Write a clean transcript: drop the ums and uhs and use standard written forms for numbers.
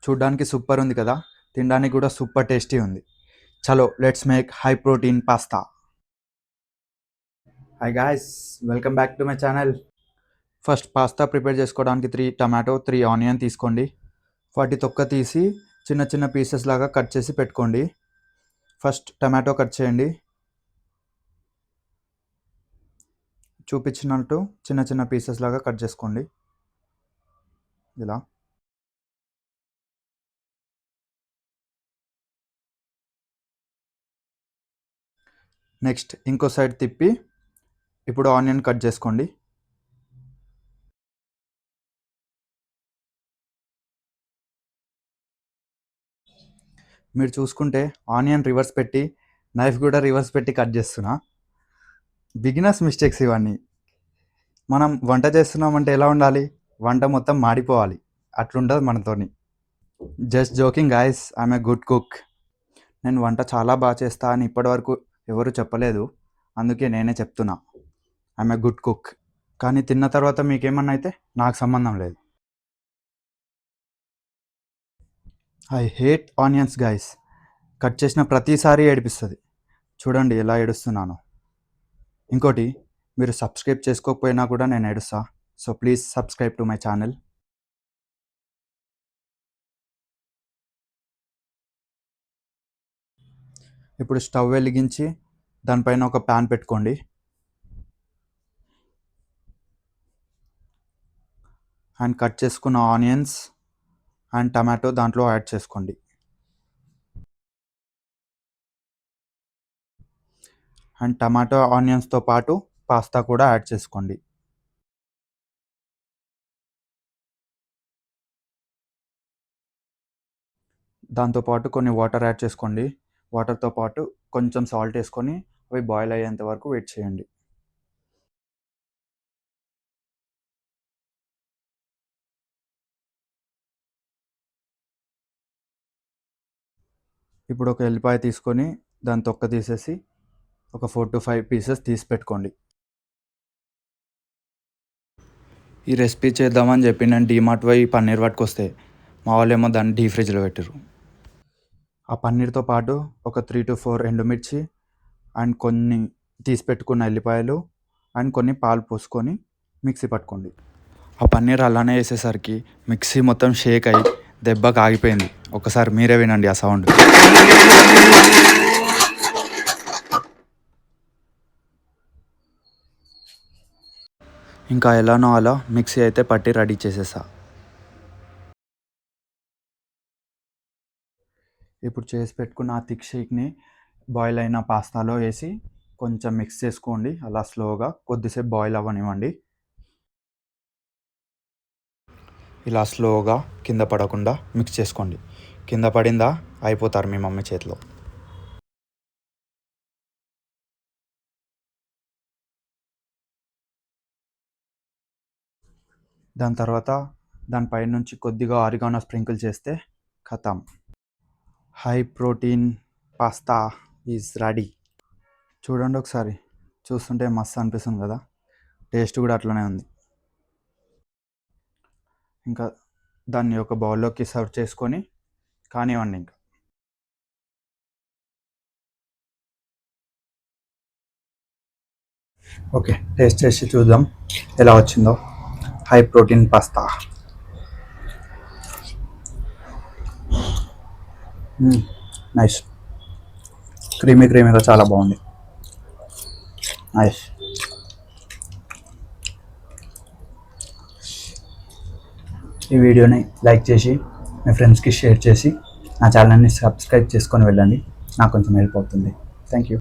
చూడ్డానికి సూపర్ ఉంది కదా, తినడానికి కూడా సూపర్ టేస్టీ ఉంది. చలో let's make high protein pasta. Hi guys, welcome back to my channel. First pasta prepare చేసుకోవడానికి 3 టమాటో 3 ఆనియన్ తీసుకోండి. వాటి తొక్క తీసి చిన్న చిన్న పీసెస్ లాగా కట్ చేసి పెట్టుకోండి. ఫస్ట్ టమాటో కట్ చేయండి. చూపించినట్టు చిన్న చిన్న పీసెస్ లాగా కట్ చేసుకోండి ఇలా. నెక్స్ట్ ఇంకో సైడ్ తిప్పి ఇప్పుడు ఆనియన్ కట్ చేసుకోండి. మీరు చూసుకుంటే ఆనియన్ రివర్స్ పెట్టి, నైఫ్ కూడా రివర్స్ పెట్టి కట్ చేస్తున్నా. బిగినర్స్ మిస్టేక్స్ ఇవన్నీ. మనం వంట చేస్తున్నామంటే ఎలా ఉండాలి, వంట మొత్తం మాడిపోవాలి, అట్లుంటుంది మనతోని. Just joking guys, I'm a good cook. నేను వంట చాలా బాగా చేస్తా అని ఇప్పటివరకు ఎవరు చెప్పలేదు, అందుకే నేనే చెప్తున్నా ఐఎమ్ ఏ గుడ్ కుక్. కానీ తిన్న తర్వాత మీకేమన్నా అయితే నాకు సంబంధం లేదు. I hate onions guys. Cut చేసిన ప్రతిసారి ఏడిపిస్తుంది. చూడండి ఎలా ఏడుస్తున్నాను. ఇంకోటి, మీరు సబ్స్క్రైబ్ చేసుకోకపోయినా కూడా నేను ఏడుస్తా. So please subscribe to my channel. ఇప్పుడు స్టవ్ వెలిగించి దానిపైన ఒక ప్యాన్ పెట్టుకోండి. అండ్ కట్ చేసుకున్న ఆనియన్స్ అండ్ టమాటో దాంట్లో యాడ్ చేసుకోండి. అండ్ టమాటో ఆనియన్స్తో పాటు పాస్తా కూడా యాడ్ చేసుకోండి. దాంతోపాటు కొన్ని వాటర్ యాడ్ చేసుకోండి. వాటర్తో పాటు కొంచెం సాల్ట్ వేసుకొని అవి బాయిల్ అయ్యేంత వరకు వెయిట్ చేయండి. ఇప్పుడు ఒక ఎల్లిపాయ తీసుకొని దాని తొక్క తీసేసి ఒక 4 to 5 పీసెస్ తీసి పెట్టుకోండి. ఈ రెసిపీ చేద్దామని చెప్పి నేను డీమార్ట్ పోయి పన్నీర్ పట్టుకొస్తే మా వాళ్ళేమో దాన్ని డీ ఫ్రిడ్జ్లో పెట్టారు. ఆ పన్నీర్తో పాటు ఒక 3 to 4 ఎండుమిర్చి అండ్ కొన్ని తీసి పెట్టుకున్న ఎల్లిపాయలు అండ్ కొన్ని పాలు పోసుకొని మిక్సీ పట్టుకోండి. ఆ పన్నీర్ అలానే వేసేసరికి మిక్సీ మొత్తం షేక్ అయ్యి దెబ్బకి ఆగిపోయింది. ఒకసారి మీరే వినండి ఆ సౌండ్. ఇంకా ఎలానో అలా మిక్సీ అయితే పట్టి రెడీ చేసేసా. ఇప్పుడు చేసి పెట్టుకున్న ఆ థిక్ షేక్ని బాయిల్ అయిన పాస్తాలో వేసి కొంచెం మిక్స్ చేసుకోండి. అలా స్లోగా కొద్దిసేపు బాయిల్ అవ్వనివ్వండి. ఇలా స్లోగా కింద పడకుండా మిక్స్ చేసుకోండి. కింద పడిందా అయిపోతారు మీ మమ్మీ చేతిలో. దాని తర్వాత దానిపై నుంచి కొద్దిగా ఆరిగానో స్ప్రింకిల్ చేస్తే ఖతం, high protein pasta is ready. చూడండి ఒకసారి, చూస్తుంటే మస్తు అనిపిస్తుంది కదా, టేస్ట్ కూడా అట్లనే ఉంది. ఇంకా దాన్ని ఒక బౌల్లోకి సర్వ్ చేసుకొని కానివ్వండి. ఇంకా ఓకే, టేస్ట్ చేసి చూద్దాం ఎలా వచ్చిందో. High protein pasta. నైస్, క్రీమీగా చాలా బాగుంది. నైస్. ఈ వీడియోని లైక్ చేసి మీ ఫ్రెండ్స్కి షేర్ చేసి నా ఛానల్ని సబ్స్క్రైబ్ చేసుకొని వెళ్ళండి. నాకు కొంచెం హెల్ప్ అవుతుంది. Thank you.